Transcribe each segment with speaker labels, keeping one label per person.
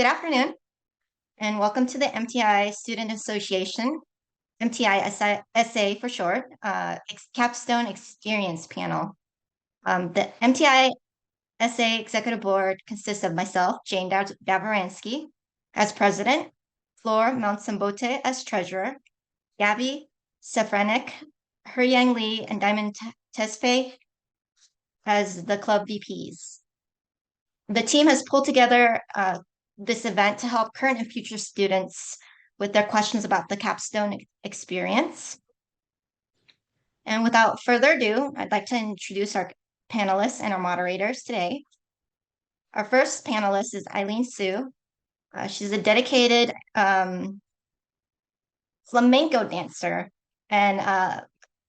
Speaker 1: Good afternoon, and welcome to the MTI Student Association, MTI SA for short, Capstone Experience Panel. The MTI SA Executive Board consists of myself, Jane Davaransky, as president, Flor Mounsambote as treasurer, Gabby Sefranek, Huryang Lee, and Diamond Tesfaye as the club VPs. The team has pulled together this event to help current and future students with their questions about the Capstone experience. And without further ado, I'd like to introduce our panelists and our moderators today. Our first panelist is Eileen Sue. She's a dedicated flamenco dancer and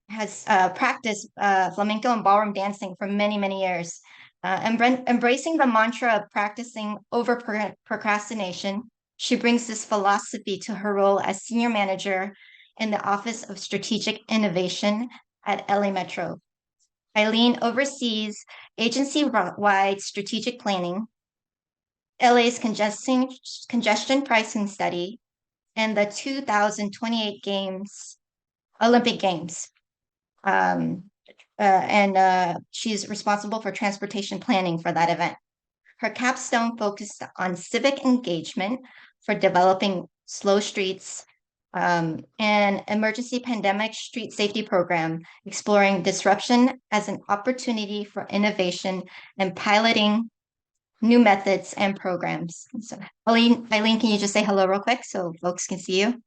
Speaker 1: has practiced flamenco and ballroom dancing for many, many years. Embracing the mantra of practicing over procrastination, she brings this philosophy to her role as senior manager in the Office of Strategic Innovation at LA Metro. Eileen oversees agency-wide strategic planning, LA's congestion pricing study, and the 2028 Olympic Games. She's responsible for transportation planning for that event. Her capstone focused on civic engagement for developing slow streets and emergency pandemic street safety program, exploring disruption as an opportunity for innovation and piloting new methods and programs. So, Eileen, can you just say hello real quick so folks can see you?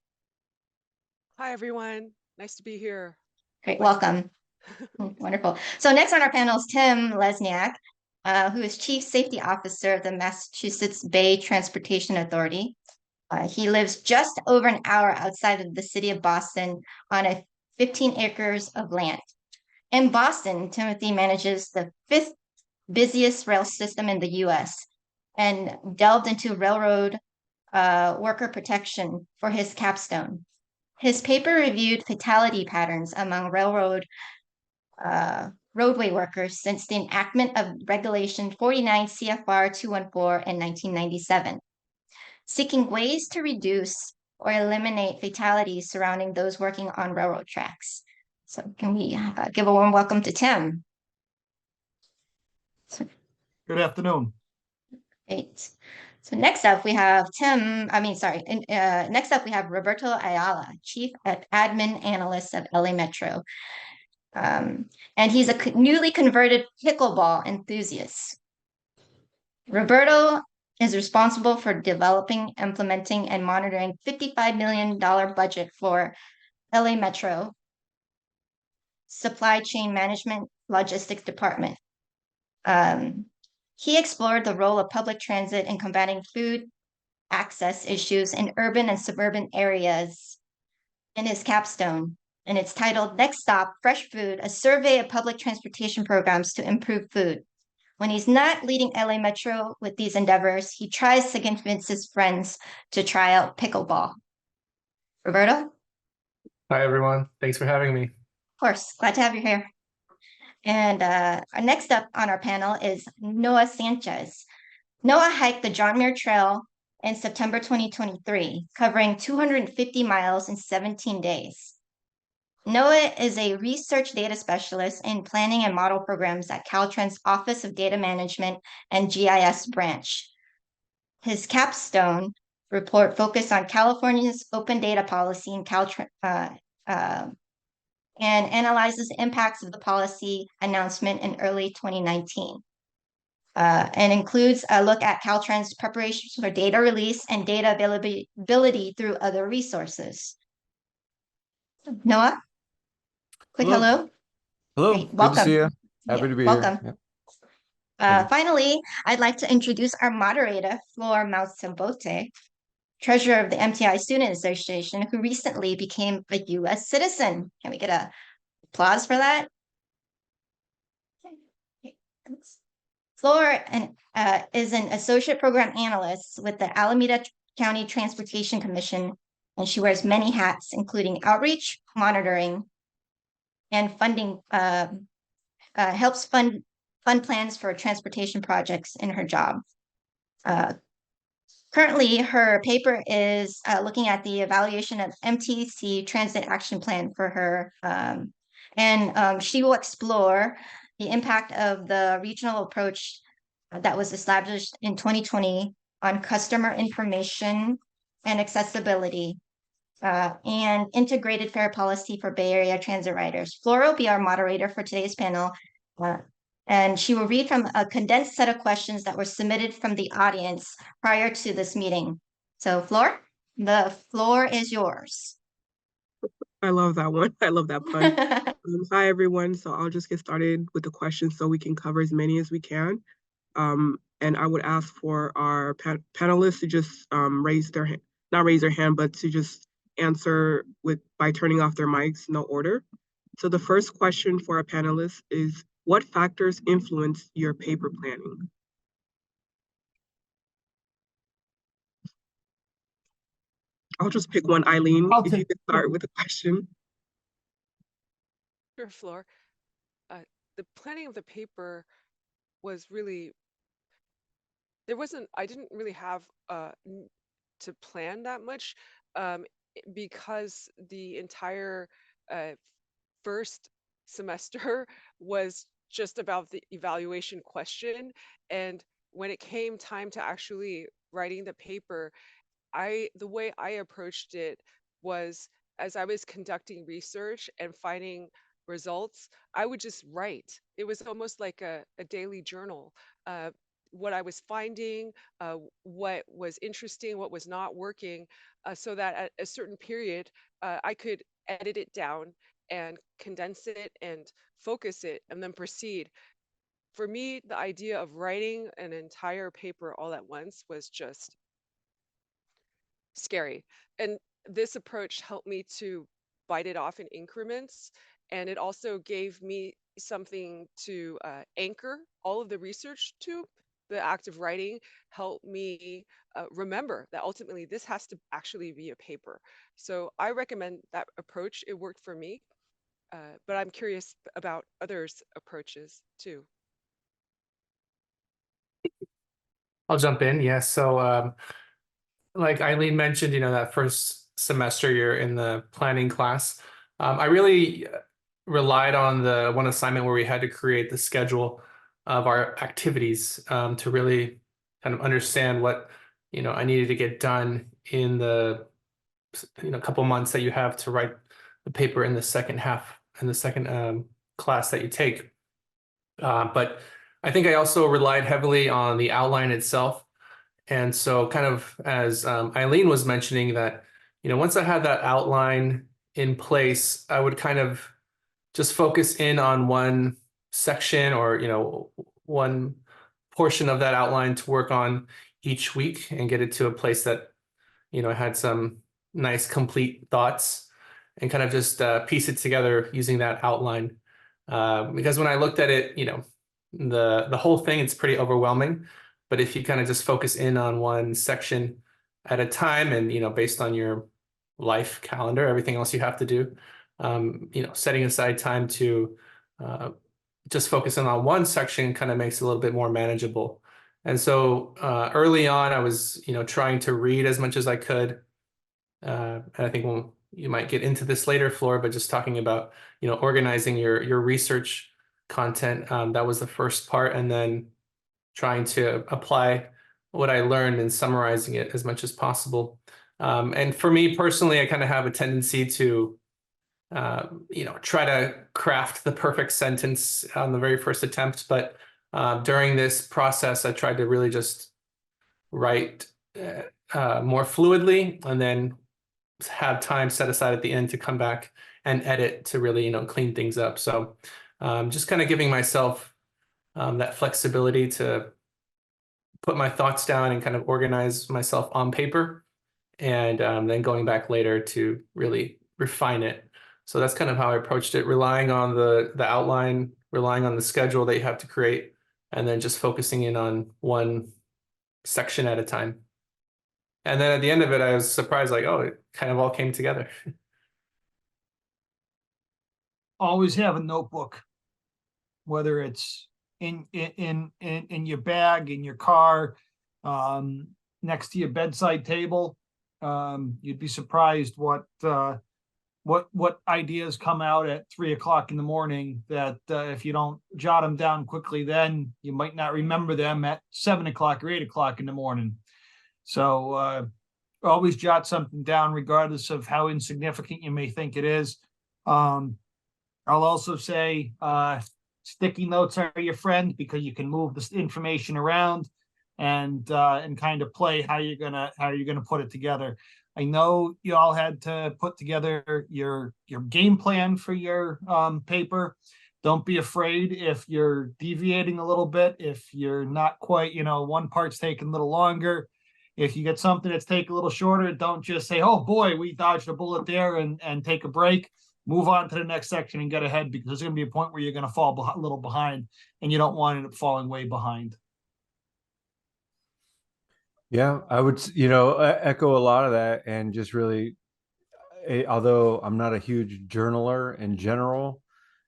Speaker 2: Hi, everyone. Nice to be here.
Speaker 1: Great, welcome. Wonderful. So next on our panel is Tim Lesniak, who is Chief Safety Officer of the Massachusetts Bay Transportation Authority. He lives just over an hour outside of the city of Boston on 15 acres of land. In Boston, Timothy manages the 5th busiest rail system in the U.S. and delved into railroad worker protection for his capstone. His paper reviewed fatality patterns among roadway workers since the enactment of Regulation 49 CFR 214 in 1997, seeking ways to reduce or eliminate fatalities surrounding those working on railroad tracks. So can we give a warm welcome to Tim?
Speaker 3: Good afternoon.
Speaker 1: Great. So next up we have next up we have Roberto Ayala, Chief Admin Analyst of LA Metro. And he's a newly converted pickleball enthusiast. Roberto is responsible for developing, implementing, and monitoring $55 million budget for LA Metro Supply Chain Management Logistics Department. He explored the role of public transit in combating food access issues in urban and suburban areas in his capstone. And it's titled Next Stop, Fresh Food, a survey of public transportation programs to improve food. When he's not leading LA Metro with these endeavors, he tries to convince his friends to try out pickleball. Roberto?
Speaker 4: Hi, everyone. Thanks for having me.
Speaker 1: Of course, glad to have you here. And next up on our panel is Noah Sanchez. Noah hiked the John Muir Trail in September 2023, covering 250 miles in 17 days. Noah is a research data specialist in planning and model programs at Caltrans Office of Data Management and GIS branch. His capstone report focused on California's open data policy and and analyzes the impacts of the policy announcement in early 2019. And includes a look at Caltrans' preparations for data release and data availability through other resources. Noah? Quick hello.
Speaker 4: Hello.
Speaker 1: Great.
Speaker 4: Good
Speaker 1: Welcome.
Speaker 4: to see you. Happy to be
Speaker 1: welcome.
Speaker 4: here. Yeah.
Speaker 1: Finally, I'd like to introduce our moderator, Flor Mounsambote, treasurer of the MTI Student Association, who recently became a U.S. citizen. Can we get an applause for that? Flor is an associate program analyst with the Alameda County Transportation Commission, and she wears many hats, including outreach, monitoring, and funding, helps fund plans for transportation projects in her job. Currently, her paper is looking at the evaluation of MTC Transit Action Plan for her. And she will explore the impact of the regional approach that was established in 2020 on customer information and accessibility and integrated fare policy for Bay Area transit riders. Flora will be our moderator for today's panel. And she will read from a condensed set of questions that were submitted from the audience prior to this meeting. So, Flor, the floor is yours.
Speaker 2: I love that one. I love that pun. Hi, everyone. So I'll just get started with the questions so we can cover as many as we can. And I would ask for our panelists to just raise their hand, not raise their hand, but to just answer by turning off their mics, no order. So the first question for our panelists is, what factors influence your paper planning? I'll just pick one. Eileen, if you could start with a question.
Speaker 5: Sure, Flor. The planning of the paper was really, I didn't really have to plan that much because the entire first semester was just about the evaluation question. And when it came time to actually writing the paper, the way I approached it was, as I was conducting research and finding results, I would just write. It was almost like a daily journal. What I was finding, what was interesting, what was not working, so that at a certain period, I could edit it down and condense it and focus it and then proceed. For me, the idea of writing an entire paper all at once was just scary. And this approach helped me to bite it off in increments. And it also gave me something to anchor all of the research to. The act of writing helped me remember that ultimately this has to actually be a paper. So I recommend that approach. It worked for me. But I'm curious about others' approaches too.
Speaker 4: I'll jump in. Yeah. So like Eileen mentioned, that first semester you're in the planning class. I really relied on the one assignment where we had to create the schedule of our activities to really kind of understand what, I needed to get done in the, couple months that you have to write the paper in the second half and the second class that you take. But I think I also relied heavily on the outline itself. And so kind of as Eileen was mentioning that, once I had that outline in place, I would kind of just focus in on one section or, one portion of that outline to work on each week and get it to a place that, had some nice complete thoughts and kind of just piece it together using that outline. Because when I looked at it, the whole thing, it's pretty overwhelming. But if you kind of just focus in on one section at a time and, based on your life calendar, everything else you have to do, setting aside time to just focus in on one section kind of makes it a little bit more manageable. And so early on, I was, trying to read as much as I could. And I think you might get into this later, Flora, but just talking about, organizing your research content, that was the first part. And then trying to apply what I learned and summarizing it as much as possible. And for me personally, I kind of have a tendency to, try to craft the perfect sentence on the very first attempt. But during this process, I tried to really just write more fluidly and then have time set aside at the end to come back and edit to really, clean things up. So just kind of giving myself that flexibility to put my thoughts down and kind of organize myself on paper and then going back later to really refine it. So that's kind of how I approached it, relying on the outline, relying on the schedule that you have to create, and then just focusing in on one section at a time. And then at the end of it, I was surprised, like, oh, it kind of all came together.
Speaker 3: Always have a notebook, whether it's in your bag, in your car, next to your bedside table. You'd be surprised what ideas come out at 3 o'clock in the morning that if you don't jot them down quickly, then you might not remember them at 7 o'clock or 8 o'clock in the morning. So always jot something down, regardless of how insignificant you may think it is. I'll also say sticky notes are your friend, because you can move this information around and kind of play how you're gonna put it together. I know you all had to put together your game plan for your paper. Don't be afraid if you're deviating a little bit, if you're not quite, one part's taking a little longer. If you get something that's taking a little shorter, don't just say, oh boy, we dodged a bullet there, and take a break. Move on to the next section and get ahead, because there's going to be a point where you're going to fall a little behind, and you don't want to end up falling way behind.
Speaker 6: Yeah, I would, echo a lot of that, and just really, although I'm not a huge journaler in general,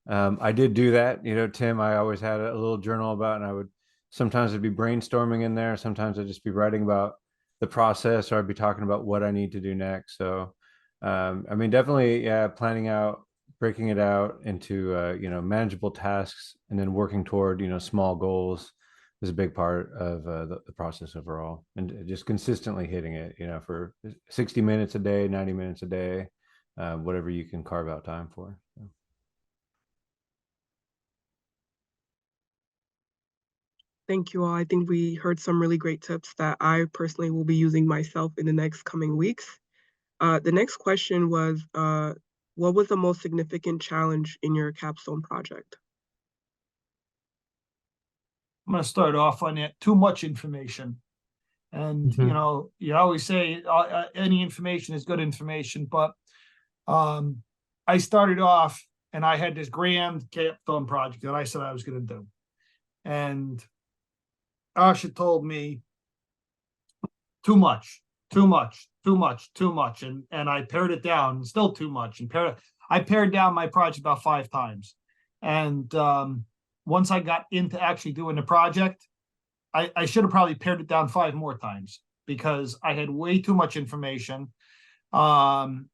Speaker 6: I did do that. Tim, I always had a little journal about, and I would sometimes I'd be brainstorming in there. Sometimes I'd just be writing about the process, or I'd be talking about what I need to do next. So, I mean, definitely, yeah, planning out, breaking it out into, manageable tasks, and then working toward, small goals is a big part of the process overall, and just consistently hitting it, for 60 minutes a day, 90 minutes a day, whatever you can carve out time for. So.
Speaker 2: Thank you all. I think we heard some really great tips that I personally will be using myself in the next coming weeks. The next question was, what was the most significant challenge in your capstone project?
Speaker 3: I'm going to start off on it. Too much information. And, you always say any information is good information, but I started off and I had this grand capstone project that I said I was going to do. And Asha told me too much. And I pared it down, still too much. And I pared down my project about 5 times. And once I got into actually doing the project, I should have probably pared it down 5 more times, because I had way too much information. And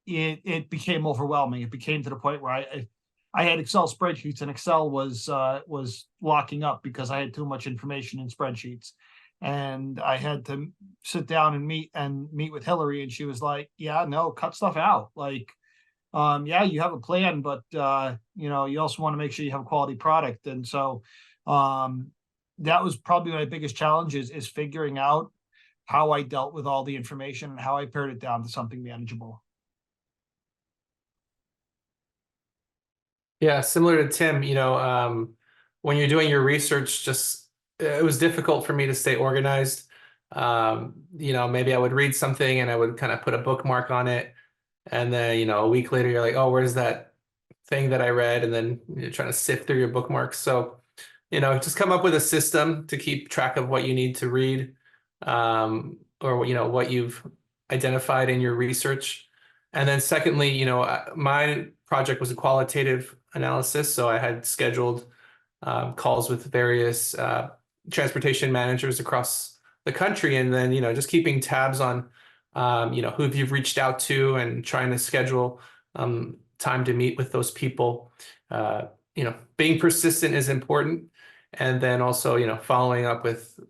Speaker 3: it became overwhelming. It became to the point where I had Excel spreadsheets, and Excel was locking up because I had too much information in spreadsheets. And I had to sit down and meet with Hillary, and she was like, yeah, no, cut stuff out. Like, yeah, you have a plan, but you also want to make sure you have a quality product. And so that was probably my biggest challenge, is figuring out how I dealt with all the information and how I pared it down to something manageable.
Speaker 4: Yeah, similar to Tim, when you're doing your research, it was difficult for me to stay organized. Maybe I would read something and I would kind of put a bookmark on it. And then, a week later, you're like, oh, where's that thing that I read? And then you're trying to sift through your bookmarks. So, just come up with a system to keep track of what you need to read, or, what you've identified in your research. And then secondly, my project was a qualitative analysis. So I had scheduled calls with various transportation managers across the country. And then, just keeping tabs on, who you've reached out to, and trying to schedule time to meet with those people. Being persistent is important. And then also, following up with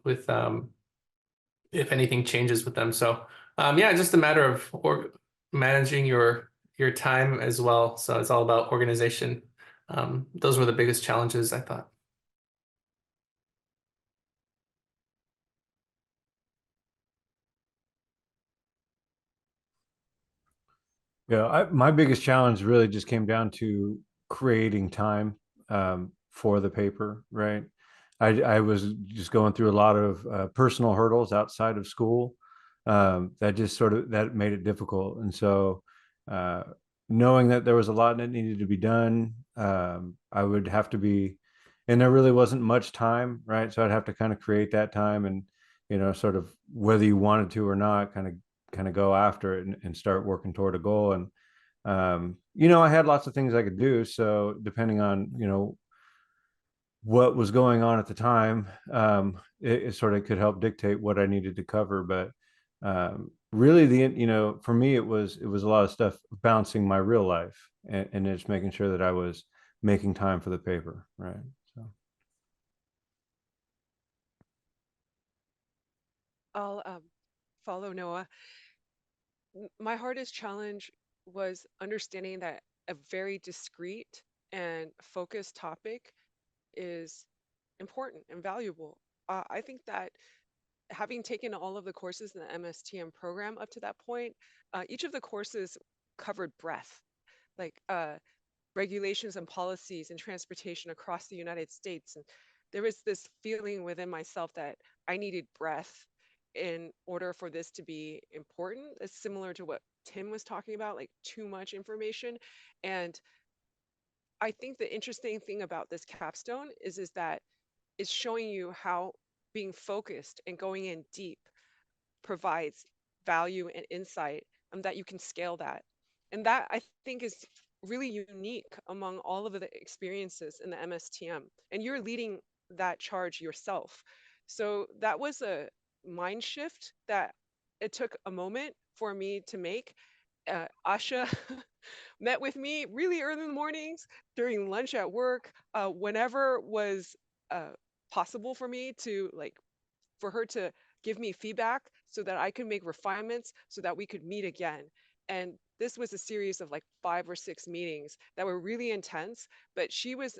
Speaker 4: if anything changes with them. So yeah, just a matter of managing your time as well. So it's all about organization. Those were the biggest challenges, I thought.
Speaker 6: Yeah, my biggest challenge really just came down to creating time for the paper, right? I was just going through a lot of personal hurdles outside of school that just that made it difficult. And so knowing that there was a lot that needed to be done, I would have to be, and there really wasn't much time, right? So I'd have to kind of create that time, and sort of whether you wanted to or not, kind of go after it and start working toward a goal. And I had lots of things I could do. So depending on what was going on at the time, it sort of could help dictate what I needed to cover. But really, for me, it was a lot of stuff balancing my real life and just making sure that I was making time for the paper, right? So.
Speaker 5: I'll follow Noah. My hardest challenge was understanding that a very discrete and focused topic is important and valuable. I think that having taken all of the courses in the MSTM program up to that point, each of the courses covered breadth, like regulations and policies and transportation across the United States. And there was this feeling within myself that I needed breadth in order for this to be important. It's similar to what Tim was talking about, like too much information. And I think the interesting thing about this capstone is that it's showing you how being focused and going in deep provides value and insight, and that you can scale that. And that I think is really unique among all of the experiences in the MSTM. And you're leading that charge yourself. So that was a mind shift that it took a moment for me to make. Asha met with me really early in the mornings, during lunch at work, whenever was possible for me to for her to give me feedback so that I could make refinements so that we could meet again. And this was a series of like 5 or 6 meetings that were really intense, but she was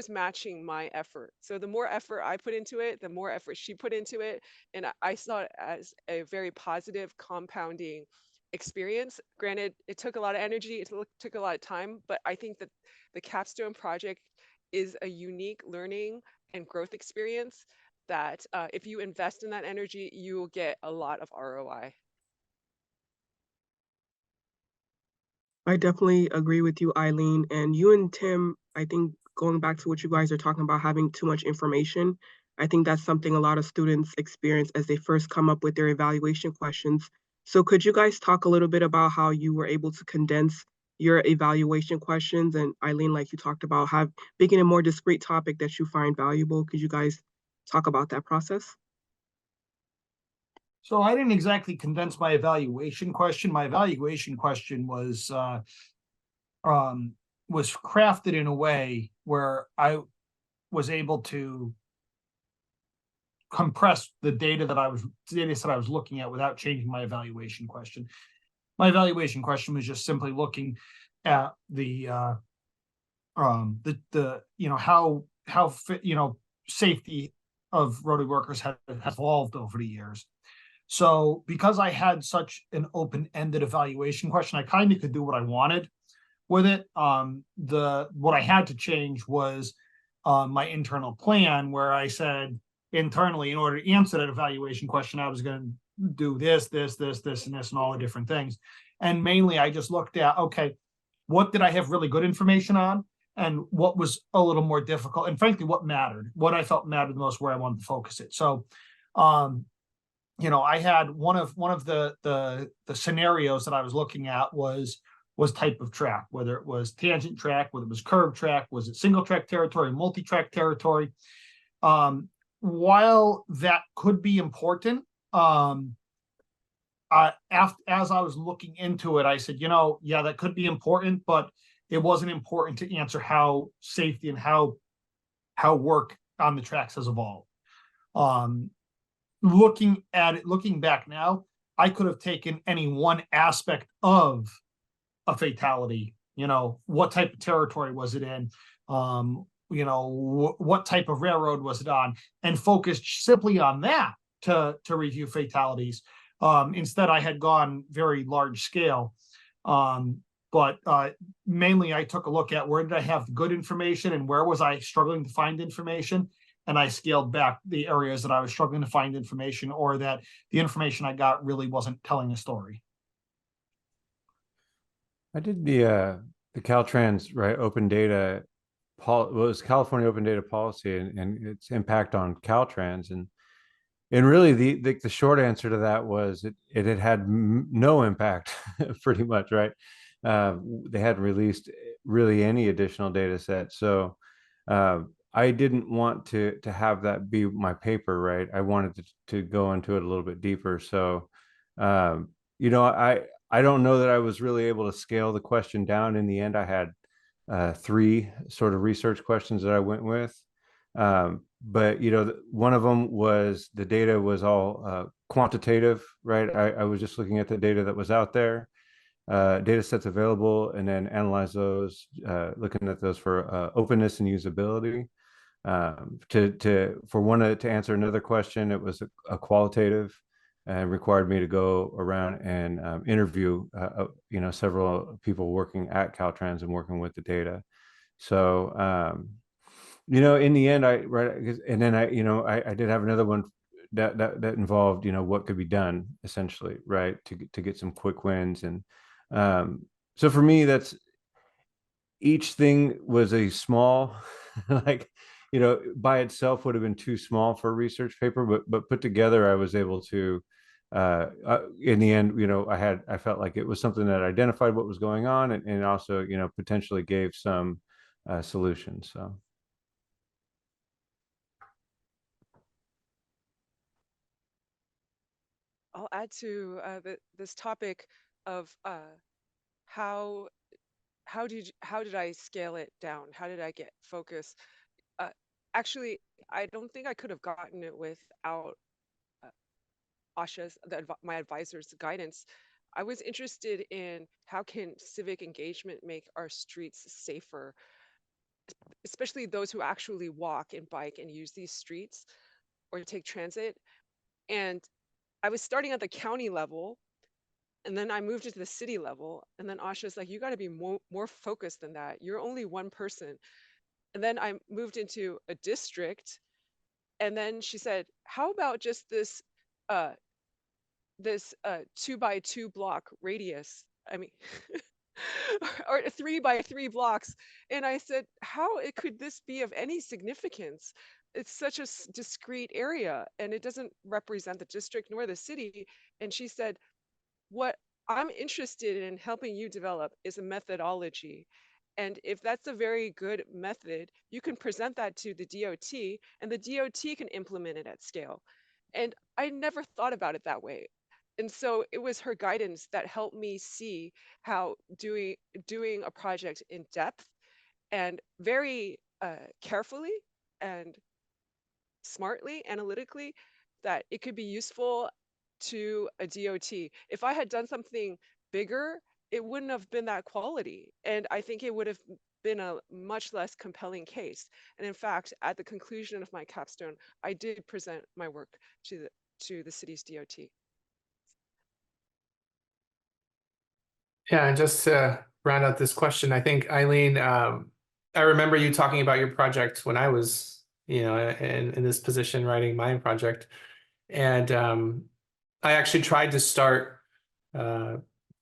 Speaker 5: matching my effort. So the more effort I put into it, the more effort she put into it. And I saw it as a very positive compounding experience. Granted, it took a lot of energy, took a lot of time, but I think that the Capstone project is a unique learning and growth experience that if you invest in that energy, you will get a lot of ROI.
Speaker 2: I definitely agree with you, Eileen. And you and Tim, I think going back to what you guys are talking about, having too much information, I think that's something a lot of students experience as they first come up with their evaluation questions. So could you guys talk a little bit about how you were able to condense your evaluation questions? And Eileen, like you talked about, making a more discrete topic that you find valuable. Could you guys talk about that process?
Speaker 3: So I didn't exactly condense my evaluation question. My evaluation question was crafted in a way where I was able to compress the data that I was looking at without changing my evaluation question. My evaluation question was just simply looking at the safety of roadway workers has evolved over the years. So because I had such an open-ended evaluation question, I kind of could do what I wanted with it. What I had to change was my internal plan, where I said internally, in order to answer that evaluation question, I was going to do this, and this, and all the different things. And mainly I just looked at, okay, what did I have really good information on? And what was a little more difficult, and frankly, what mattered, what I felt mattered the most, where I wanted to focus it. So, I had one of the scenarios that I was looking at was type of track, whether it was tangent track, whether it was curved track, was it single track territory, multi-track territory. While that could be important, as I was looking into it, I said, yeah, that could be important, but it wasn't important to answer how safety and how work on the tracks has evolved. Looking back now, I could have taken any one aspect of a fatality. What type of territory was it in? What type of railroad was it on? And focused simply on that to review fatalities. Instead, I had gone very large scale. But mainly I took a look at where did I have good information and where was I struggling to find information. And I scaled back the areas that I was struggling to find information, or that the information I got really wasn't telling a story.
Speaker 6: I did the Caltrans, right, open data, was California open data policy and its impact on Caltrans. And really the short answer to that was it had no impact pretty much, right? They hadn't released really any additional data set. So I didn't want to have that be my paper, right? I wanted to go into it a little bit deeper. So, you know, I don't know that I was really able to scale the question down. In the end, I had 3 sort of research questions that I went with. But you know, one of them was the data was all quantitative, right? I was just looking at the data that was out there, data sets available, and then analyze those, looking at those for openness and usability. To answer another question, it was a qualitative, and required me to go around and interview you know, several people working at Caltrans and working with the data. So you know, in the end, and then I, you know, I did have another one that involved, you know, what could be done essentially, right, to get some quick wins. And so for me, that's, each thing was a small, like, you know, by itself would have been too small for a research paper, but put together, I was able to, in the end, you know, I felt like it was something that identified what was going on, and also, you know, potentially gave some solutions. So.
Speaker 5: I'll add to this topic of how how did I scale it down? How did I get focus? Uh, Actually, I don't think I could have gotten it without uh, Asha's my advisor's guidance. I was interested in how can civic engagement make our streets safer, especially those who actually walk and bike and use these streets or take transit. And I was starting at the county level, and then I moved it to the city level. And then Asha's like, you got to be more focused than that. You're only one person. And then I moved into a district. And then she said, how about just uh, this 2 by 2 block radius? I mean, or 3 by 3 blocks. And I said, how could this be of any significance? It's such a discrete area and it doesn't represent the district nor the city. And she said, what I'm interested in helping you develop is a methodology. And if that's a very good method, you can present that to the DOT and the DOT can implement it at scale. And I never thought about it that way. And so it was her guidance that helped me see how doing a project in depth and very carefully and smartly, analytically, that it could be useful to a DOT. If I had done something bigger, it wouldn't have been that quality. And I think it would have been a much less compelling case. And in fact, at the conclusion of my capstone, I did present my work to the city's DOT.
Speaker 4: Yeah, and just to round out this question, I think, Eileen, I remember you talking about your project when I was, you know, in this position writing my project. And I actually tried to start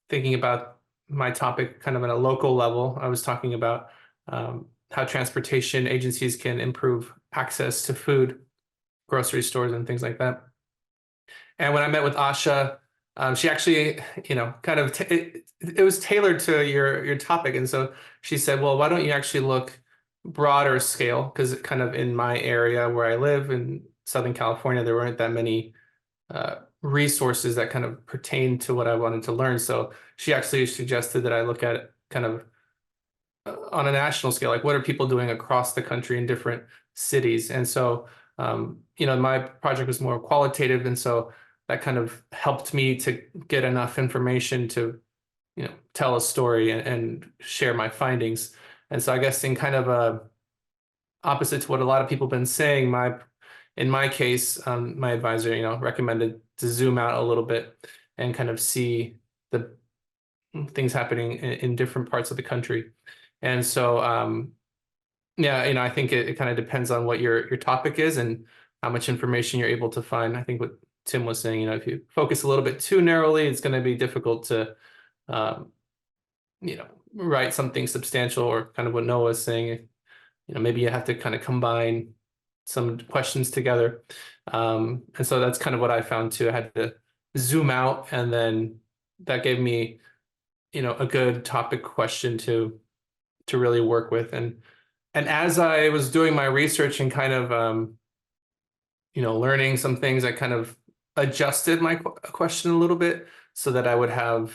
Speaker 4: thinking about my topic kind of at a local level. I was talking about how transportation agencies can improve access to food, grocery stores, and things like that. And when I met with Asha, she actually, you know, kind of it was tailored to your topic, and so she said, "Well, why don't you actually look broader scale? Because kind of in my area where I live in Southern California, there weren't that many resources that kind of pertain to what I wanted to learn. So she actually suggested that I look at it kind of on a national scale, like what are people doing across the country in different cities? And so, you know, my project was more qualitative, and so that kind of helped me to get enough information to, you know, tell a story and share my findings. And so I guess in kind of a opposite to what a lot of people have been saying, in my case, my advisor, you know, recommended to zoom out a little bit and kind of see the things happening in different parts of the country. And so, yeah, you know, I think it kind of depends on what your topic is and how much information you're able to find. I think what Tim was saying, you know, if you focus a little bit too narrowly, it's going to be difficult to, you know, write something substantial, or kind of what Noah was saying. You know, maybe you have to kind of combine some questions together. And so that's kind of what I found too. I had to zoom out, and then that gave me, you know, a good topic question to really work with. And And as I was doing my research and kind of learning some things, I kind of adjusted my question a little bit so that I would have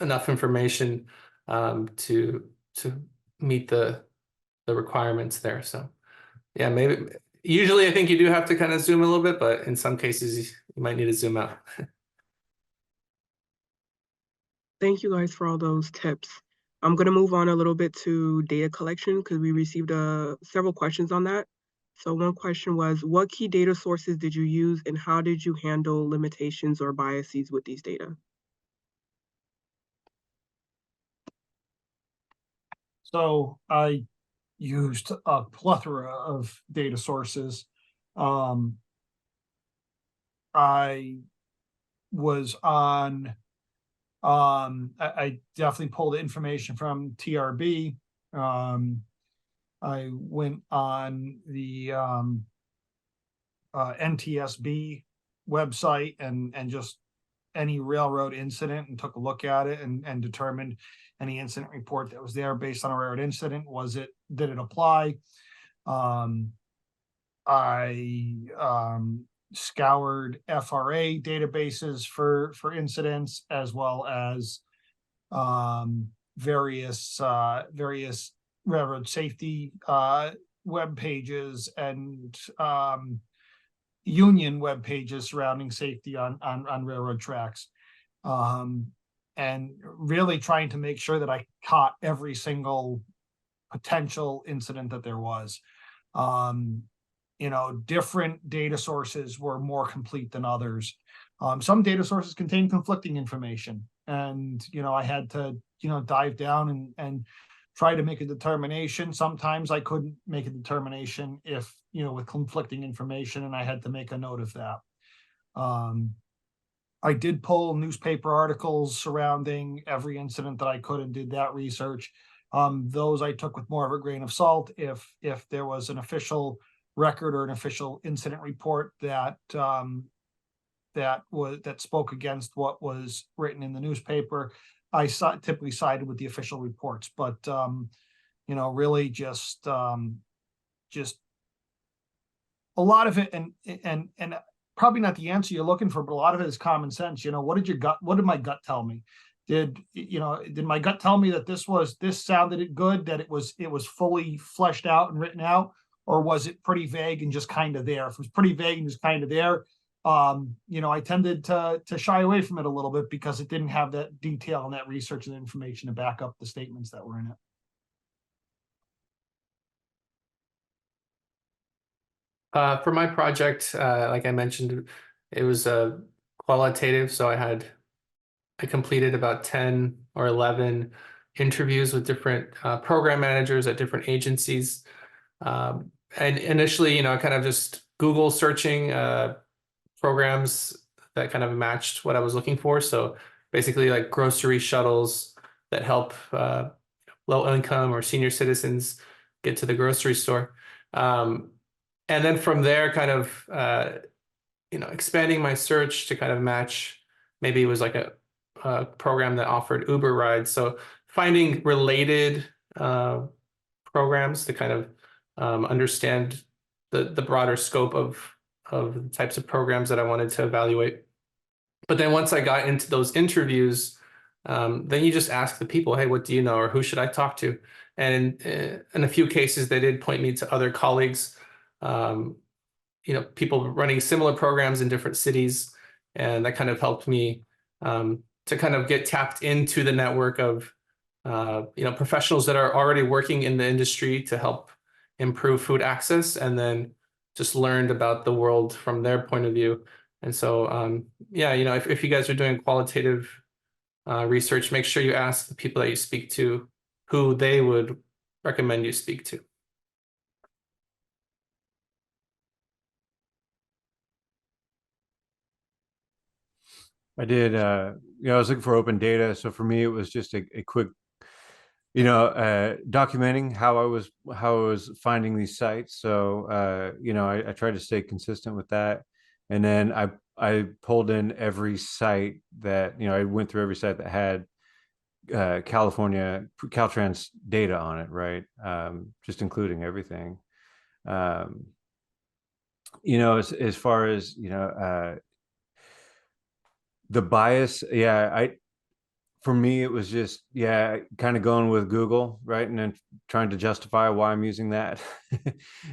Speaker 4: enough information to meet the requirements there. So yeah, maybe usually I think you do have to kind of zoom a little bit, but in some cases you might need to zoom out.
Speaker 2: Thank you guys for all those tips. I'm going to move on a little bit to data collection because we received several questions on that. So one question was, what key data sources did you use and how did you handle limitations or biases with these data?
Speaker 3: So I used a plethora of data sources. I was on, I definitely pulled information from TRB. I went on the NTSB website and just any railroad incident and took a look at it and determined any incident report that was there based on a railroad incident, did it apply? I scoured FRA databases for incidents, as well as various railroad safety web pages and union web pages surrounding safety on railroad tracks, and really trying to make sure that I caught every single potential incident that there was. Different data sources were more complete than others. Some data sources contain conflicting information, and I had to dive down and try to make a determination. Sometimes I couldn't make a determination if with conflicting information, and I had to make a note of that. I did pull newspaper articles surrounding every incident that I could and did that research. Those I took with more of a grain of salt. If there was an official record or an official incident report that spoke against what was written in the newspaper, I typically sided with the official reports. But really just a lot of it, and probably not the answer you're looking for, but a lot of it is common sense. What did my gut tell me? Did my gut tell me that this sounded good, that it was fully fleshed out and written out, or was it pretty vague and just kind of there? If it was pretty vague and just kind of there, I tended to shy away from it a little bit because it didn't have that detail and that research and information to back up the statements that were in it.
Speaker 4: For my project, like I mentioned, it was qualitative. So I completed about 10 or 11 interviews with different program managers at different agencies. And initially, kind of just Google searching programs that kind of matched what I was looking for. So basically like grocery shuttles that help low income or senior citizens get to the grocery store. And then from there, kind of, expanding my search to kind of match, maybe it was like a program that offered Uber rides. So finding related programs to kind of understand the broader scope of the types of programs that I wanted to evaluate. But then once I got into those interviews, then you just ask the people, hey, what do you know? Or who should I talk to? And in a few cases, they did point me to other colleagues, people running similar programs in different cities. And that kind of helped me to kind of get tapped into the network of, professionals that are already working in the industry to help improve food access, and then just learned about the world from their point of view. And so, if you guys are doing qualitative research, make sure you ask the people that you speak to who they would recommend you speak to.
Speaker 6: I did, I was looking for open data. So for me, it was just a quick, documenting how I was finding these sites. So, I tried to stay consistent with that. And then I pulled in every site that, I went through every site that had, California Caltrans data on it, right? Just including everything. You know, as far as, you know, the bias, yeah, for me, it was just, yeah, kind of going with Google, right? And then trying to justify why I'm using that.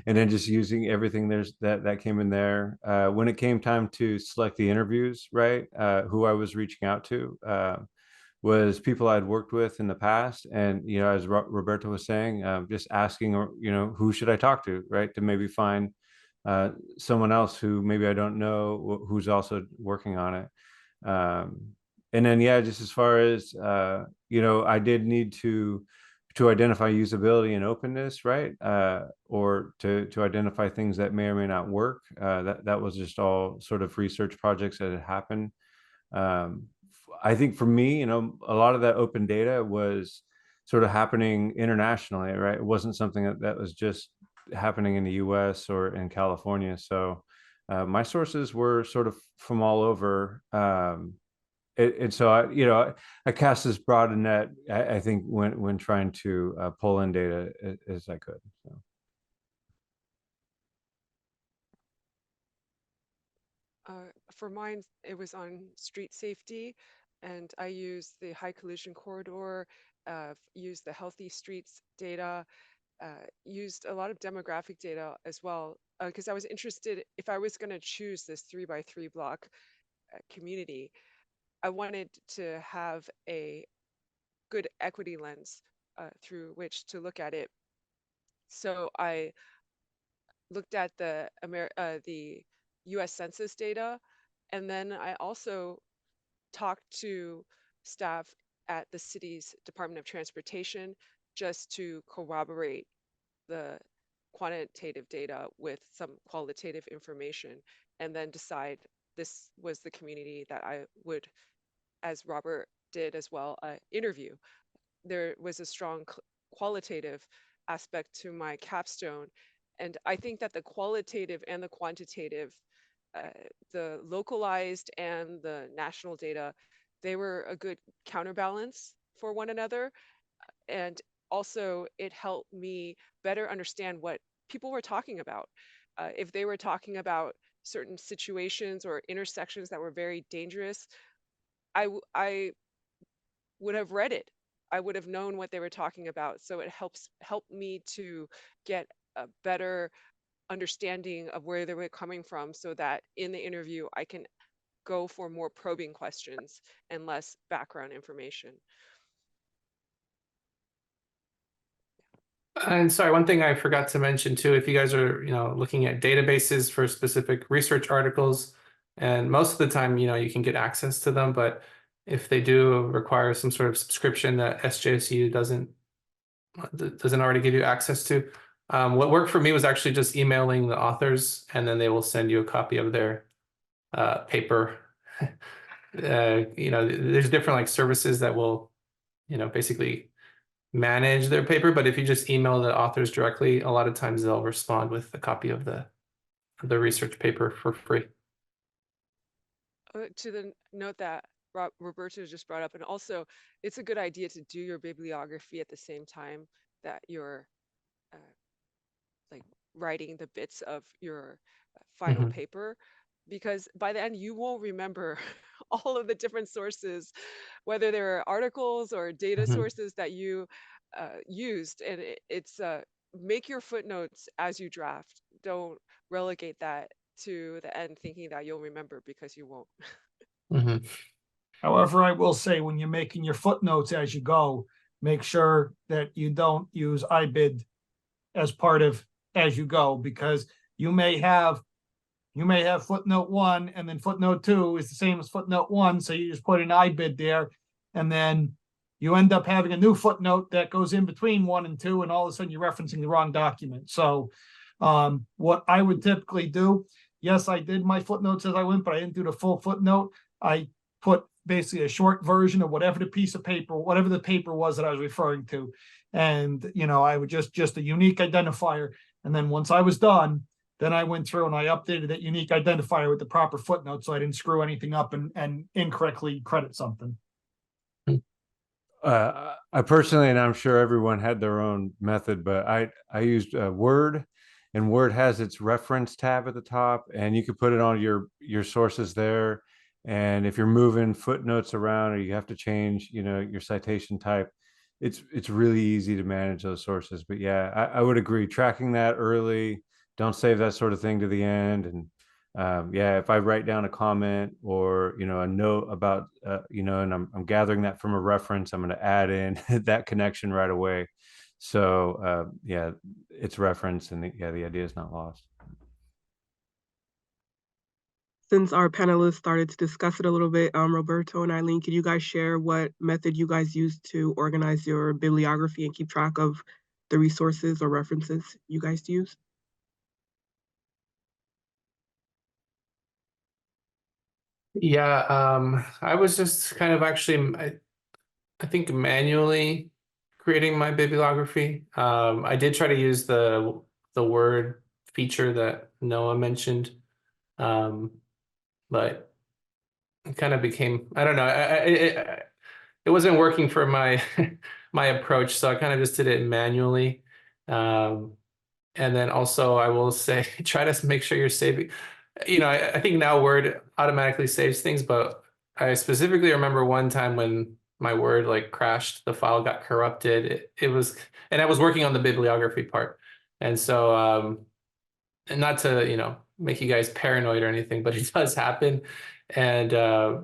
Speaker 6: And then just using everything that came in there. When it came time to select the interviews, right? Who I was reaching out to was people I'd worked with in the past. And, you know, as Roberto was saying, just asking, you know, who should I talk to, right? To maybe find someone else who maybe I don't know who's also working on it. And then, yeah, just as far as, you know, I did need to identify usability and openness, right? Or to identify things that may or may not work. That was just all sort of research projects that had happened. I think for me, you know, a lot of that open data was sort of happening internationally, right? It wasn't something that was just happening in the US or in California. So my sources were sort of from all over. And so you know, I cast as broad a net, I think, when trying to pull in data as I could. So.
Speaker 5: For mine, it was on street safety, and I used the high collision corridor, used the healthy streets data, used a lot of demographic data as well, because I was interested if I was going to choose this 3x3 block community. I wanted to have a good equity lens through which to look at it. So I looked at the U.S. Census data, and then I also talked to staff at the city's Department of Transportation just to corroborate the quantitative data with some qualitative information, and then decide this was the community that I would, as Robert did as well, interview. There was a strong qualitative aspect to my capstone. And I think that the qualitative and the quantitative, the localized and the national data, they were a good counterbalance for one another. And also it helped me better understand what people were talking about. If they were talking about certain situations or intersections that were very dangerous, I would have read it. I would have known what they were talking about. So it helped me to get a better understanding of where they were coming from, so that in the interview I can go for more probing questions and less background information.
Speaker 4: And sorry, one thing I forgot to mention too, if you guys are, you know, looking at databases for specific research articles, and most of the time, you know, you can get access to them, but if they do require some sort of subscription that SJSU doesn't already give you access to, what worked for me was actually just emailing the authors, and then they will send you a copy of their paper. You know, there's different like services that will, you know, basically manage their paper, but if you just email the authors directly, a lot of times they'll respond with a copy of the research paper for free.
Speaker 5: To the note that Roberto just brought up, and also it's a good idea to do your bibliography at the same time that you're like writing the bits of your final paper, because by the end you won't remember all of the different sources, whether they're articles or data sources that you used. And it's make your footnotes as you draft. Don't relegate that to the end thinking that you'll remember, because you won't.
Speaker 3: However, I will say, when you're making your footnotes as you go, make sure that you don't use IBID as part of as you go, because you may have footnote 1, and then footnote 2 is the same as footnote 1. So you just put an IBID there, and then you end up having a new footnote that goes in between 1 and 2, and all of a sudden you're referencing the wrong document. So what I would typically do, yes, I did my footnotes as I went, but I didn't do the full footnote. I put basically a short version of whatever the piece of paper, whatever the paper was that I was referring to. And, you know, I would just a unique identifier. And then once I was done, then I went through and I updated that unique identifier with the proper footnote, so I didn't screw anything up and incorrectly credit something.
Speaker 6: I personally, and I'm sure everyone had their own method, but I used Word, and Word has its reference tab at the top, and you could put it on your sources there. And if you're moving footnotes around, or you have to change, your citation type, it's really easy to manage those sources. But yeah, I would agree. Tracking that early, don't save that sort of thing to the end, and yeah, if I write down a comment or a note about and I'm gathering that from a reference, I'm going to add in that connection right away. So yeah, it's reference, and yeah, the idea is not lost.
Speaker 2: Since our panelists started to discuss it a little bit, Roberto and Eileen, could you guys share what method you guys use to organize your bibliography and keep track of the resources or references you guys use?
Speaker 4: Yeah, I was just kind of actually, I think manually creating my bibliography. I did try to use the Word feature that Noah mentioned, but it kind of became, I don't know, it wasn't working for my my approach, so I kind of just did it manually. And then also I will say, try to make sure you're saving. I think now Word automatically saves things, but I specifically remember one time when my Word like crashed, the file got corrupted. It was, and I was working on the bibliography part. And so, and not to, make you guys paranoid or anything, but it does happen. And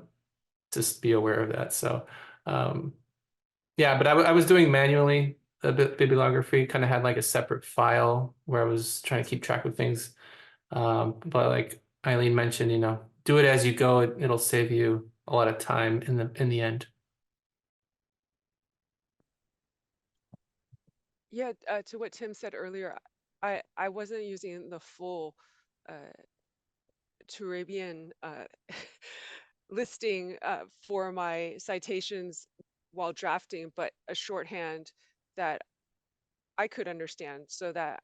Speaker 4: just be aware of that. So, yeah, but I was doing manually the bibliography, kind of had like a separate file where I was trying to keep track of things. But like Eileen mentioned, do it as you go. It'll save you a lot of time in the end.
Speaker 5: Yeah, to what Tim said earlier, I wasn't using the full Turabian listing for my citations while drafting, but a shorthand that I could understand, so that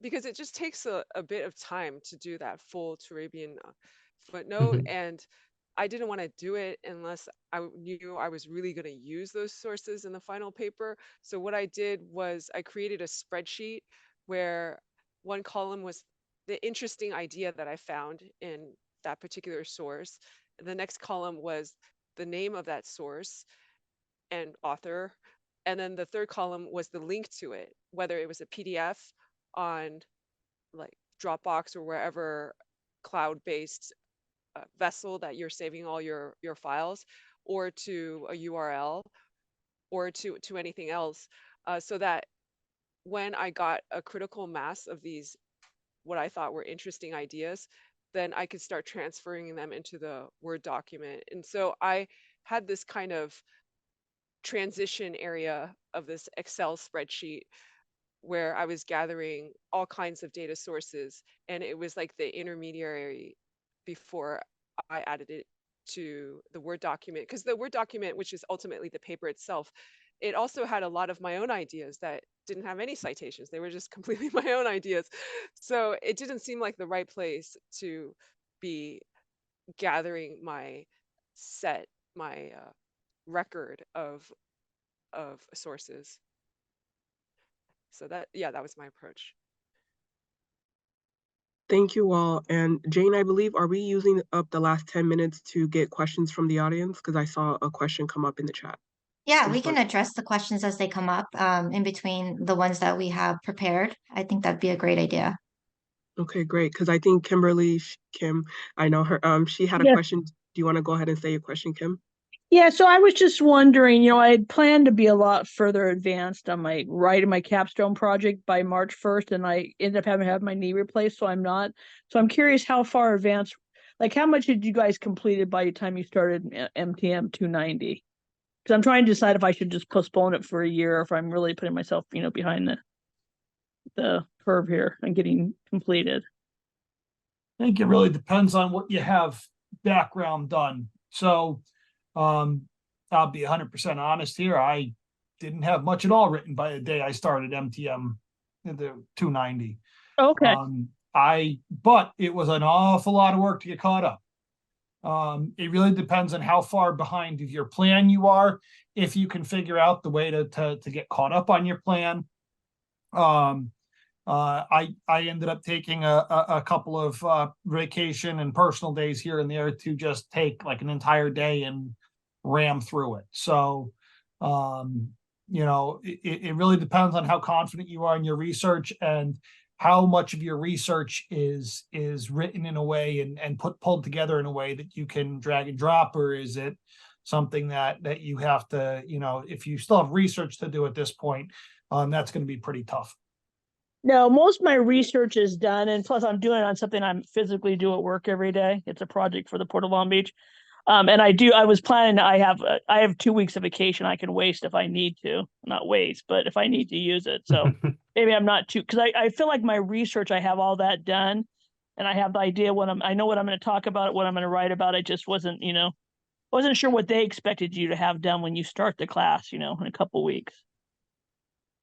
Speaker 5: because it just takes a bit of time to do that full Turabian footnote,
Speaker 4: Mhm.
Speaker 5: and I didn't want to do it unless I knew I was really going to use those sources in the final paper. So what I did was I created a spreadsheet where one column was the interesting idea that I found in that particular source. The next column was the name of that source and author. And then the third column was the link to it, whether it was a PDF on like Dropbox or wherever cloud-based vessel that you're saving all your files, or to a URL, or to anything else, so that when I got a critical mass of these, what I thought were interesting ideas, then I could start transferring them into the Word document. And so I had this kind of transition area of this Excel spreadsheet where I was gathering all kinds of data sources, and it was like the intermediary before I added it to the Word document. Because the Word document, which is ultimately the paper itself, it also had a lot of my own ideas that didn't have any citations. They were just completely my own ideas. So it didn't seem like the right place to be gathering my record of sources. So that was my approach.
Speaker 2: Thank you all. And Jane, I believe, are we using up the last 10 minutes to get questions from the audience? Because I saw a question come up in the chat.
Speaker 1: Yeah, we can address the questions as they come up in between the ones that we have prepared. I think that'd be a great idea.
Speaker 2: Okay, great. Because I think Kim, I know her, she had a question. Do you want to go ahead and say your question, Kim?
Speaker 7: Yeah, so I was just wondering, I had planned to be a lot further advanced on writing my capstone project by March 1st, and I ended up having to have my knee replaced, so I'm not. So I'm curious how far advanced, like how much did you guys completed by the time you started MTM 290? Because I'm trying to decide if I should just postpone it for a year or if I'm really putting myself, behind the curve here and getting completed.
Speaker 3: I think it really depends on what you have background done. So I'll be 100% honest here. I didn't have much at all written by the day I started MTM the 290.
Speaker 7: Okay.
Speaker 3: But it was an awful lot of work to get caught up. It really depends on how far behind of your plan you are. If you can figure out the way to get caught up on your plan. I ended up taking a couple of vacation and personal days here and there to just take like an entire day and ram through it. So, it really depends on how confident you are in your research and how much of your research is written in a way and pulled together in a way that you can drag and drop, or is it something that you have to, if you still have research to do at this point, that's going to be pretty tough.
Speaker 7: No, most of my research is done, and plus I'm doing it on something I'm physically do at work every day. It's a project for the Port of Long Beach. And I was planning, I have 2 weeks of vacation I can waste if I need to, not waste, but if I need to use it. So maybe I'm not too, because I feel like my research, I have all that done and I have the idea I know what I'm going to talk about, what I'm going to write about. I just wasn't, wasn't sure what they expected you to have done when you start the class, in a couple weeks.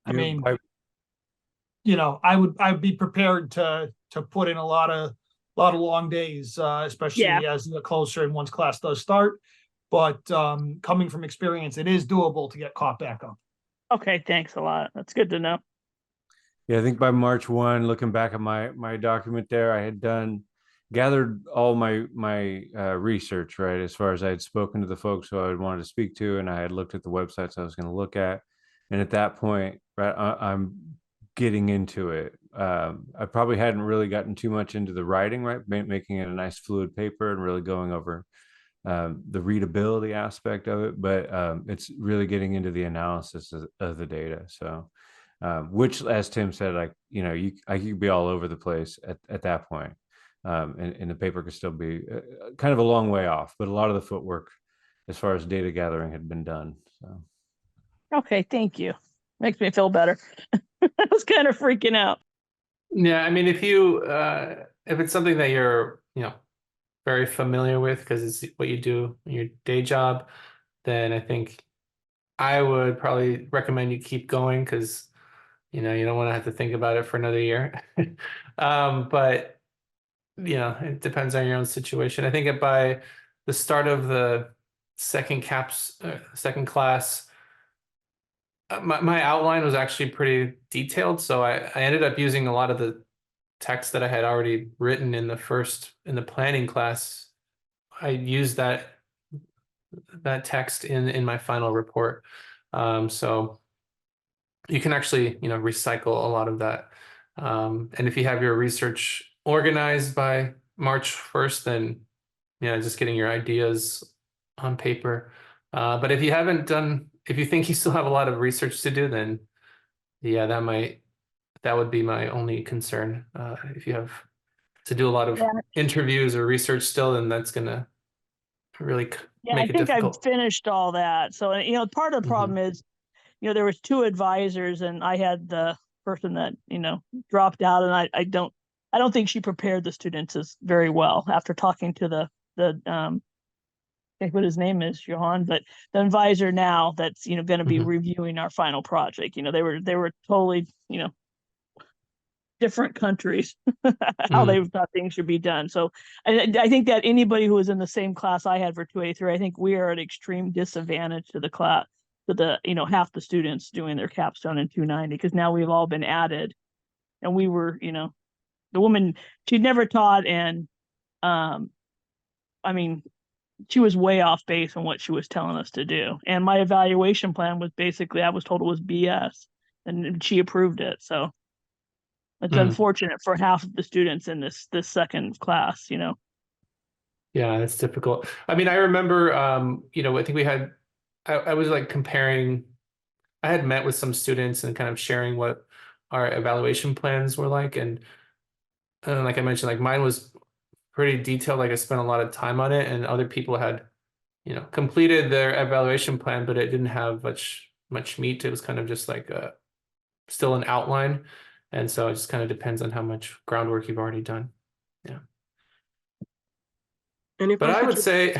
Speaker 3: I mean, I'd be prepared to put in a lot of long days, especially as you get closer and once class does start. But coming from experience, it is doable to get caught back up.
Speaker 7: Okay, thanks a lot. That's good to know.
Speaker 6: Yeah, I think by March 1, looking back at my document there, I had gathered all my research, right, as far as I had spoken to the folks who I wanted to speak to, and I had looked at the websites I was going to look at. And at that point, right, I'm getting into it. I probably hadn't really gotten too much into the writing, right, making it a nice fluid paper and really going over the readability aspect of it, but it's really getting into the analysis of the data. So, which, as Tim said, like, I could be all over the place at that point, and the paper could still be kind of a long way off, but a lot of the footwork as far as data gathering had been done. So,
Speaker 7: okay, thank you. Makes me feel better. I was kind of freaking out.
Speaker 4: Yeah, I mean, if it's something that you're, very familiar with because it's what you do in your day job, then I think I would probably recommend you keep going because, you don't want to have to think about it for another year. But, it depends on your own situation. I think by the start of the second class, my outline was actually pretty detailed. So I ended up using a lot of the text that I had already written in the planning class. I used that text in my final report. So you can actually, recycle a lot of that. And if you have your research organized by March 1st, then, just getting your ideas on paper. But if you think you still have a lot of research to do, then yeah, that would be my only concern. If you have to do a lot of interviews or research still, then that's gonna really make it difficult.
Speaker 7: I've finished all that. So, part of the problem is, there was 2 advisors and I had the person that, dropped out, and I don't think she prepared the students as very well after talking to the I think what his name is, Johan, but the advisor now that's, going to be reviewing our final project. They were totally, different countries, how they thought things should be done. So I think that anybody who was in the same class I had for 283, I think we are at extreme disadvantage to the class, to the, half the students doing their capstone in 290, because now we've all been added. And we were, the woman, she'd never taught, and she was way off base on what she was telling us to do. And my evaluation plan was basically, I was told it was BS, and she approved it. So it's unfortunate for half of the students in this second class,
Speaker 4: Yeah, it's difficult. I mean, I remember, I think I was like comparing, I had met with some students and kind of sharing what our evaluation plans were like. And like I mentioned, like mine was pretty detailed. Like I spent a lot of time on it, and other people had, completed their evaluation plan, but it didn't have much meat. It was kind of just like still an outline. And so it just kind of depends on how much groundwork you've already done. Yeah. But I would say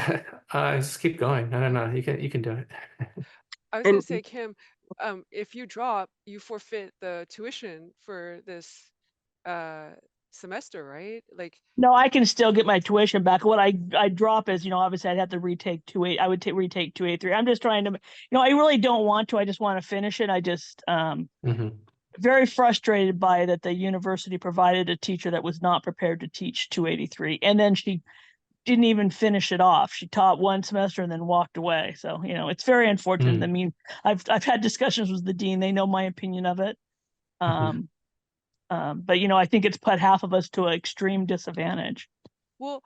Speaker 4: just keep going. I don't know. You can do it.
Speaker 5: I was going to say, Kim, if you drop, you forfeit the tuition for this semester, right? Like,
Speaker 7: No, I can still get my tuition back. What I drop is, obviously I'd have to retake 2A. I would retake 2A3. I'm just trying to, I really don't want to. I just want to finish it. I just
Speaker 4: Mhm.
Speaker 7: very frustrated by that the university provided a teacher that was not prepared to teach 283, and then she didn't even finish it off. She taught one semester and then walked away. So, it's very unfortunate.
Speaker 4: Mm.
Speaker 7: I mean, I've had discussions with the dean. They know my opinion of it.
Speaker 4: Mhm.
Speaker 7: But I think it's put half of us to an extreme disadvantage.
Speaker 5: well,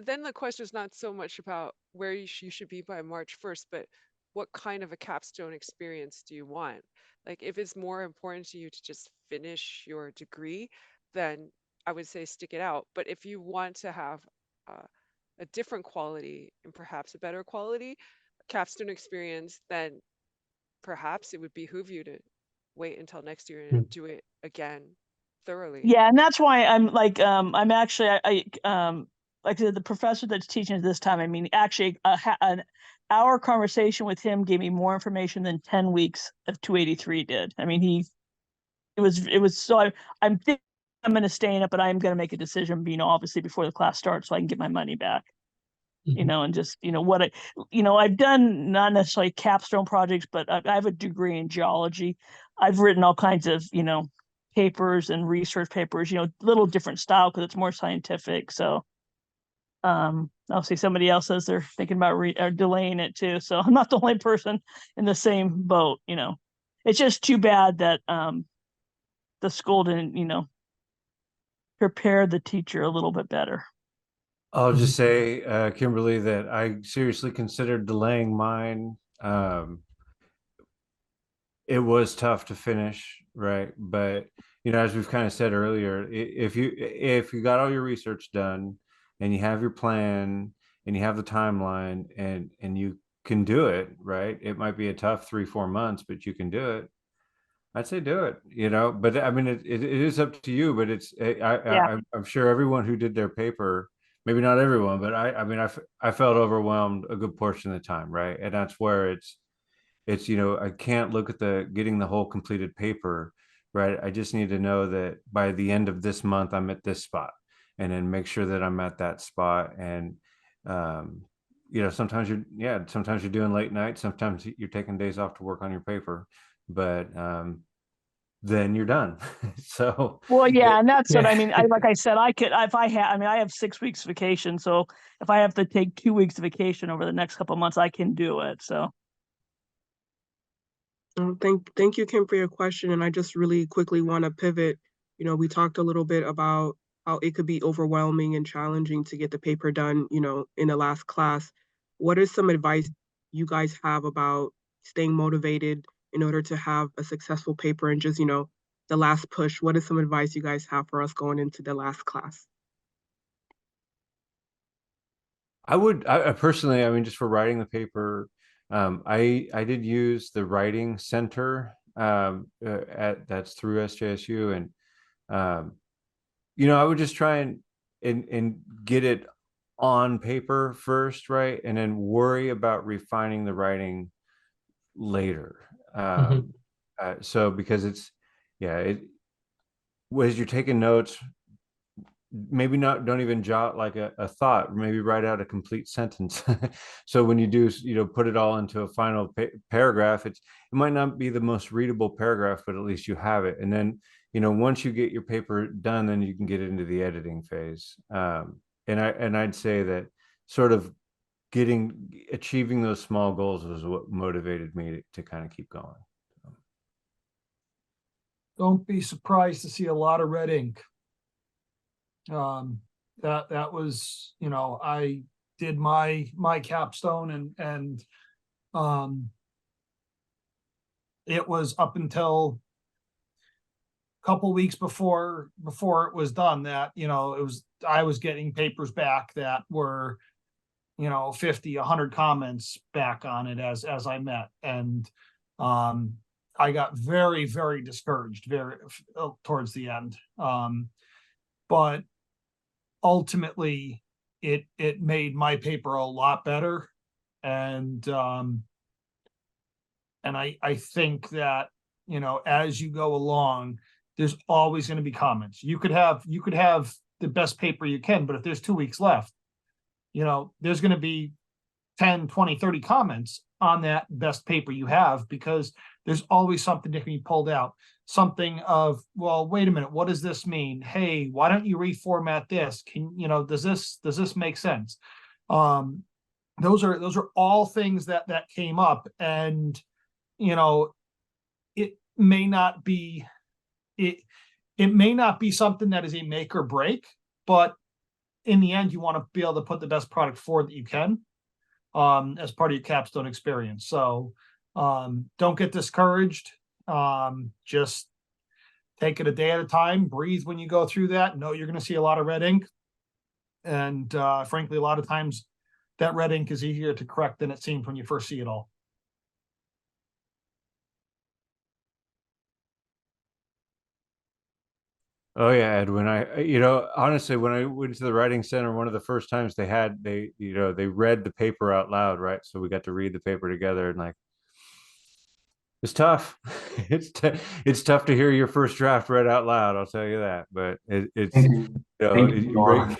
Speaker 5: then the question is not so much about where you should be by March 1st, but what kind of a capstone experience do you want? Like, if it's more important to you to just finish your degree, then I would say stick it out. But if you want to have uh, a different quality and perhaps a better quality capstone experience, then perhaps it would behoove you to wait until next year and
Speaker 4: Mm.
Speaker 5: do it again thoroughly.
Speaker 7: Yeah, and that's why I'm like, I'm actually, like I said, the professor that's teaching at this time. I mean, actually, an hour conversation with him gave me more information than 10 weeks of 283 did. I mean, it was. So I'm thinking I'm going to stay in it, but I'm going to make a decision, obviously before the class starts, so I can get my money back.
Speaker 4: Mhm.
Speaker 7: And just what I've done, not necessarily capstone projects, but I have a degree in geology. I've written all kinds of papers and research papers, little different style because it's more scientific. So I'll see somebody else says they're thinking about delaying it too. So I'm not the only person in the same boat. It's just too bad that the school didn't prepare the teacher a little bit better.
Speaker 6: I'll
Speaker 4: Mhm.
Speaker 6: just say, Kimberly, that I seriously considered delaying mine. It was tough to finish, right? But as we've kind of said earlier, if you got all your research done and you have your plan and you have the timeline and you can do it, right? It might be a tough 3-4 months, but you can do it. I'd say do it, but I mean, it is up to you, but
Speaker 7: Yeah.
Speaker 6: I'm sure everyone who did their paper, maybe not everyone, but I mean, I felt overwhelmed a good portion of the time, right? And that's where it's I can't look at getting the whole completed paper, right? I just need to know that by the end of this month I'm at this spot, and then make sure that I'm at that spot. And um sometimes you're doing late nights, sometimes you're taking days off to work on your paper, but then you're done. So
Speaker 7: Well, yeah, and that's what
Speaker 4: Yeah.
Speaker 7: I mean. Like I said, I could if I mean, I have 6 weeks vacation, so if I have to take 2 weeks vacation over the next couple of months, I can do it. So
Speaker 2: Thank you, Kim, for your question. And I just really quickly want to pivot. We talked a little bit about how it could be overwhelming and challenging to get the paper done, in the last class. What is some advice you guys have about staying motivated in order to have a successful paper and just, the last push? What is some advice you guys have for us going into the last class?
Speaker 6: I personally, I mean, just for writing the paper, I did use the writing center that's through SJSU, and I would just try and get it on paper first, right, and then worry about refining the writing later.
Speaker 4: Mhm.
Speaker 6: So because it as you're taking notes, maybe don't even jot like a thought, maybe write out a complete sentence. So when you do put it all into a final paragraph, it might not be the most readable paragraph, but at least you have it. And then once you get your paper done, then you can get into the editing phase. And I'd say that sort of achieving those small goals was what motivated me to kind of keep going.
Speaker 3: Don't be surprised to see a lot of red ink. That was, I did my capstone and it was up until a couple weeks before it was done that, I was getting papers back that were, 50, 100 comments back on it as I met. And I got very, very discouraged towards the end. But ultimately it made my paper a lot better. And I think that, as you go along, there's always going to be comments. You could have the best paper you can, but if there's 2 weeks left, there's going to be 10, 20, 30 comments on that best paper you have, because there's always something that can be pulled out. Something of, well, wait a minute, what does this mean? Hey, why don't you reformat this? Does this make sense? Those are all things that came up, and it may not be something that is a make or break, but in the end, you want to be able to put the best product forward that you can, as part of your capstone experience. So don't get discouraged. Just take it a day at a time, breathe when you go through that. Know you're going to see a lot of red ink. And frankly, a lot of times that red ink is easier to correct than it seems when you first see it all.
Speaker 6: Oh yeah, Edwin. Honestly, when I went to the writing center, one of the first times they read the paper out loud, right? So we got to read the paper together, and like, it's tough. It's tough to hear your first draft read out loud. I'll tell you that. But it's
Speaker 8: Thank you. Thank you, Noah.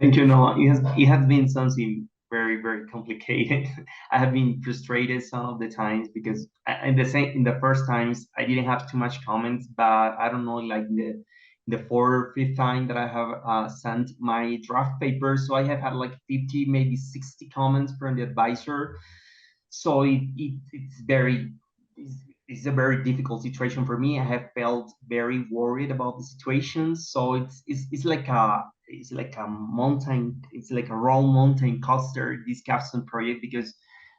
Speaker 8: Thank you, Noah. It has been something very, very complicated. I have been frustrated some of the times because in the first times I didn't have too much comments, but I don't know, like the fourth, fifth time that I have sent my draft paper, so I have had like 50, maybe 60 comments from the advisor. So it's a very difficult situation for me. I have felt very worried about the situation. So it's like a mountain, it's like a roll mountain coaster, this capstone project, because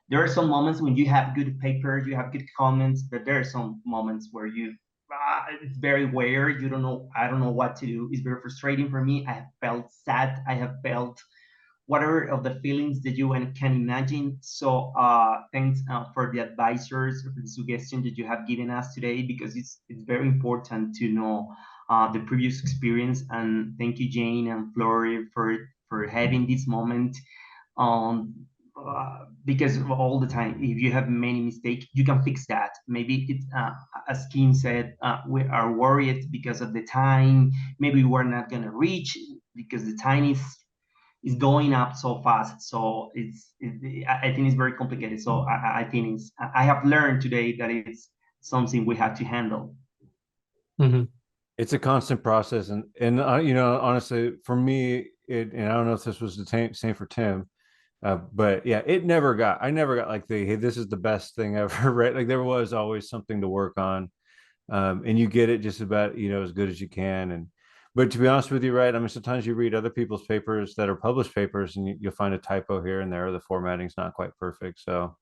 Speaker 8: there are some moments when you have good papers, you have good comments, but there are some moments where it's very weird. I don't know what to do. It's very frustrating for me. I have felt sad. I have felt whatever of the feelings that you can imagine. So thanks for the advisors, for the suggestion that you have given us today, because it's very important to know the previous experience. And thank you, Jane and Flory, for having this moment. Because all the time, if you have many mistakes, you can fix that. Maybe it's as Kim said, we are worried because of the time. Maybe we're not gonna reach because the time is going up so fast. So I think it's very complicated. So I think I have learned today that it's something we have to handle.
Speaker 4: Mm-hmm.
Speaker 6: It's a constant process, and honestly, for me, and I don't know if this was the same for Tim, but yeah, I never got like hey, this is the best thing ever, right? Like there was always something to work on, and you get it just about as good as you can. And but to be honest with you, right? I mean, sometimes you read other people's papers that are published papers, and you'll find a typo here and there. The formatting's not quite perfect, so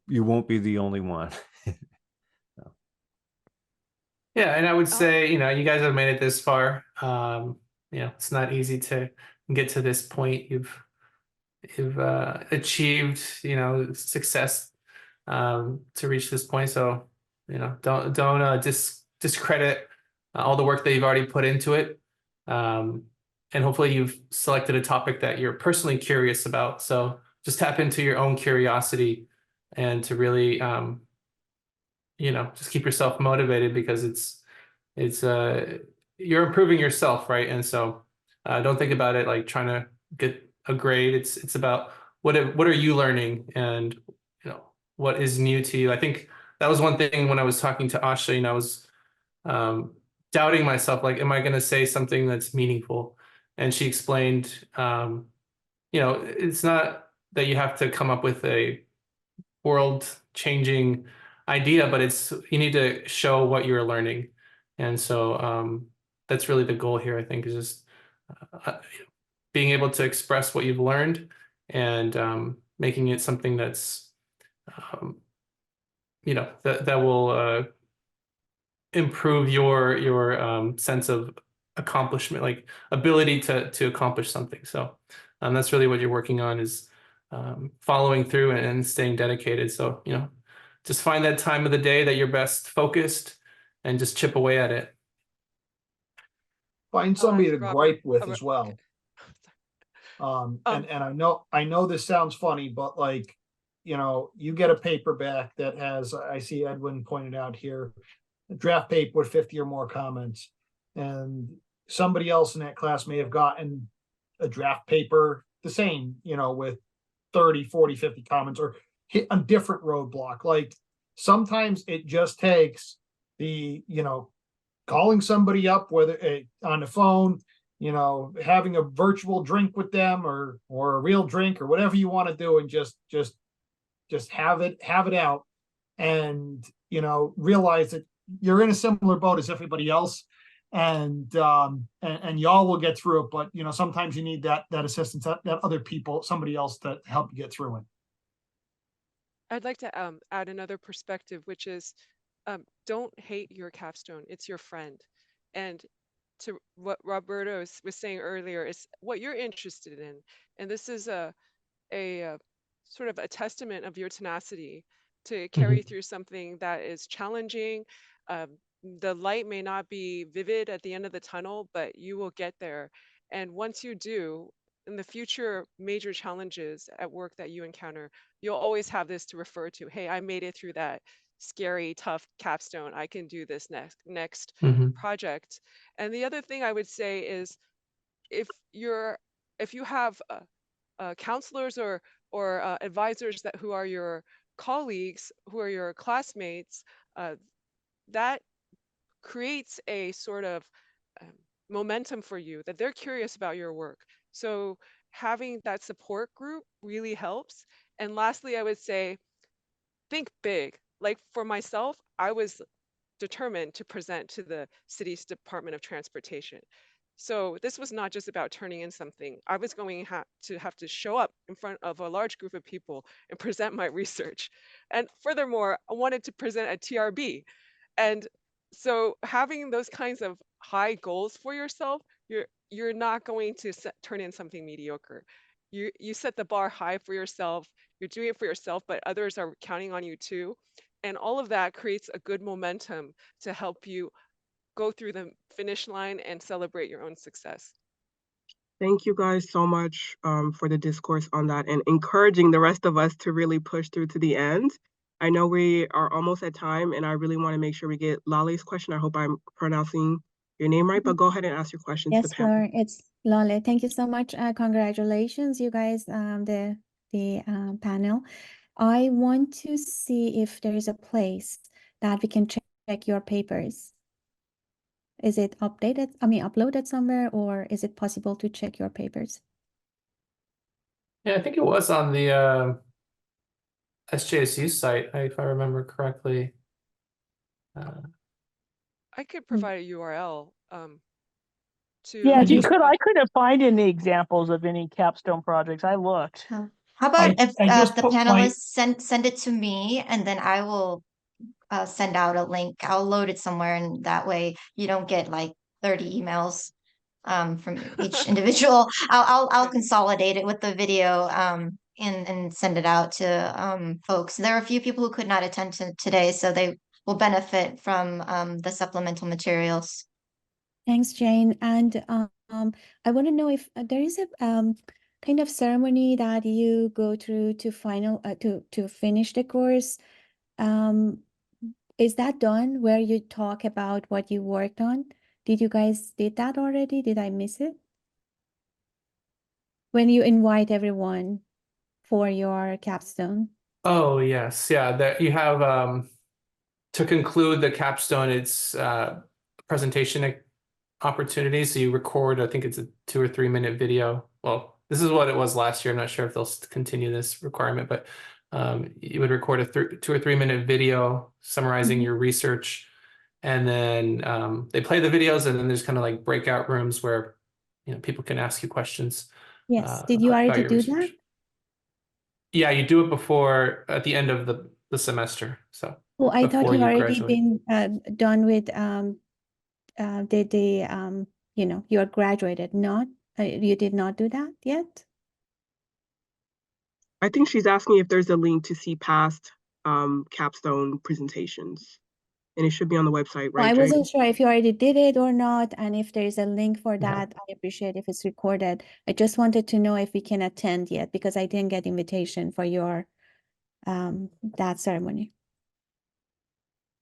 Speaker 6: you won't be the only one.
Speaker 4: Yeah, and I would say, you guys have made it this far. It's not easy to get to this point. You've achieved, success to reach this point. So, don't discredit all the work that you've already put into it. And hopefully you've selected a topic that you're personally curious about. So just tap into your own curiosity and to really just keep yourself motivated, because it's you're improving yourself, right? And so don't think about it like trying to get a grade. It's about what are you learning, and what is new to you. I think that was one thing when I was talking to Asha, I was doubting myself, like, am I going to say something that's meaningful? And she explained, it's not that you have to come up with a world-changing idea, but you need to show what you're learning. And so that's really the goal here, I think, is just being able to express what you've learned and making it something that's, that will improve your sense of accomplishment, like ability to accomplish something. So that's really what you're working on, is following through and staying dedicated. So, just find that time of the day that you're best focused and just chip away at it.
Speaker 3: Find somebody to
Speaker 5: Robert,
Speaker 3: gripe with
Speaker 5: Robert,
Speaker 3: as well.
Speaker 5: okay.
Speaker 3: And I know this sounds funny, but like, you get a paperback that has, I see Edwin pointed out here, a draft paper with 50 or more comments. And somebody else in that class may have gotten a draft paper the same, with 30, 40, 50 comments, or hit a different roadblock. Like sometimes it just takes the, calling somebody up, whether on the phone, having a virtual drink with them or a real drink or whatever you want to do, and just have it out, and realize that you're in a similar boat as everybody else, and y'all will get through it. But sometimes you need that assistance, that other people, somebody else to help you get through it.
Speaker 5: I'd like to add another perspective, which is don't hate your capstone. It's your friend. And to what Roberto was saying earlier, is what you're interested in. And this is a sort of a testament of your tenacity to carry through something that is challenging. The light may not be vivid at the end of the tunnel, but you will get there. And once you do, in the future major challenges at work that you encounter, you'll always have this to refer to. Hey, I made it through that scary, tough capstone. I can do this next project. And the other thing I would say is, if you have counselors or advisors who are your colleagues, who are your classmates, that creates a sort of momentum for you, that they're curious about your work. So having that support group really helps. And lastly, I would say, think big. Like for myself, I was determined to present to the city's Department of Transportation. So this was not just about turning in something. I was going to have to show up in front of a large group of people and present my research. And furthermore, I wanted to present at TRB. And so having those kinds of high goals for yourself, you're not going to turn in something mediocre. You set the bar high for yourself. You're doing it for yourself, but others are counting on you too. And all of that creates a good momentum to help you go through the finish line and celebrate your own success.
Speaker 2: Thank you guys so much for the discourse on that, and encouraging the rest of us to really push through to the end. I know we are almost at time, and I really want to make sure we get Lale's question. I hope I'm pronouncing your name right, but go ahead and ask your question to the
Speaker 9: Yes,
Speaker 2: panel.
Speaker 9: sure. It's Lale. Thank you so much. Congratulations, you guys, the panel. I want to see if there is a place that we can check your papers. Is it uploaded somewhere, or is it possible to check your papers?
Speaker 4: Yeah, I think it was on the SJSU site, if I remember correctly.
Speaker 5: I could provide a URL to.
Speaker 7: Yeah, if you
Speaker 3: just-
Speaker 7: could, I couldn't find any examples of any capstone projects. I looked.
Speaker 1: How about if
Speaker 3: I just
Speaker 1: the
Speaker 3: put my-
Speaker 1: panelists send it to me, and then I will send out a link. I'll load it somewhere, and that way you don't get like 30 emails from each individual. I'll consolidate it with the video and send it out to folks. There are a few people who could not attend today, so they will benefit from the supplemental materials.
Speaker 9: Thanks, Jane. And I want to know if there is a kind of ceremony that you go through to finish the course. Is that done where you talk about what you worked on? Did you guys did that already? Did I miss it? When you invite everyone for your capstone.
Speaker 4: Oh, yes. Yeah, that you have to conclude the capstone, it's presentation opportunity. So you record, I think it's a 2 or 3 minute video. Well, this is what it was last year. I'm not sure if they'll continue this requirement, but you would record a 2 or 3 minute video summarizing your research. And then they play the videos, and then there's kind of like breakout rooms where people can ask you questions.
Speaker 9: Yes. Did you already do that?
Speaker 4: Yeah, you do it before at the end of the semester. So
Speaker 9: well, I thought
Speaker 4: before
Speaker 9: you
Speaker 4: you
Speaker 9: already
Speaker 4: graduate.
Speaker 9: been done with you are graduated. Not you did not do that yet?
Speaker 2: I think she's asking if there's a link to see past capstone presentations, and it should be on the website,
Speaker 9: Well,
Speaker 2: right,
Speaker 9: I
Speaker 2: Jane?
Speaker 9: wasn't sure if you already did it or not, and if there's a link for that. I appreciate if it's recorded. I just wanted to know if we can attend yet, because I didn't get invitation for your that ceremony.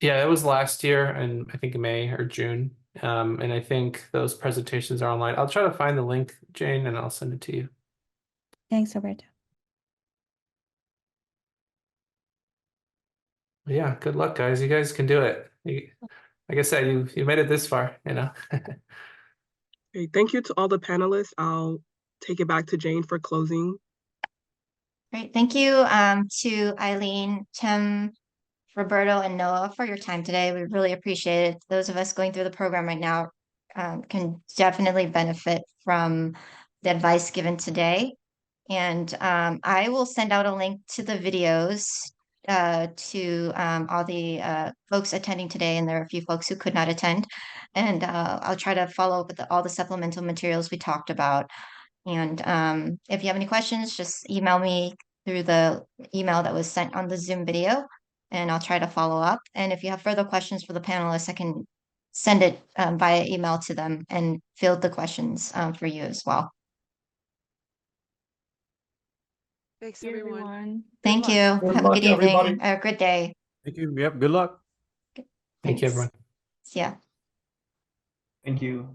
Speaker 4: Yeah, it was last year, and I think May or June. And I think those presentations are online. I'll try to find the link, Jane, and I'll send it to you.
Speaker 9: Thanks, Roberto.
Speaker 4: Yeah, good luck, guys. You guys can do it. Like I said, you made it this far, you know.
Speaker 2: Okay, thank you to all the panelists. I'll take it back to Jane for closing.
Speaker 1: Great. Thank you to Eileen, Tim, Roberto, and Noah for your time today. We really appreciate it. Those of us going through the program right now can definitely benefit from the advice given today. And I will send out a link to the videos to all the folks attending today, and there are a few folks who could not attend. And I'll try to follow up with all the supplemental materials we talked about. And if you have any questions, just email me through the email that was sent on the Zoom video, and I'll try to follow up. And if you have further questions for the panelists, I can send it via email to them and field the questions for you as well.
Speaker 5: Thanks,
Speaker 10: Thank you,
Speaker 5: everyone. Good
Speaker 1: Thank you.
Speaker 5: luck.
Speaker 3: Good
Speaker 1: Have a
Speaker 3: luck,
Speaker 1: good evening,
Speaker 3: everybody.
Speaker 1: a good day.
Speaker 6: Thank you. Yep. Good luck.
Speaker 4: Thank you, everyone.
Speaker 1: Yeah.
Speaker 8: Thank you.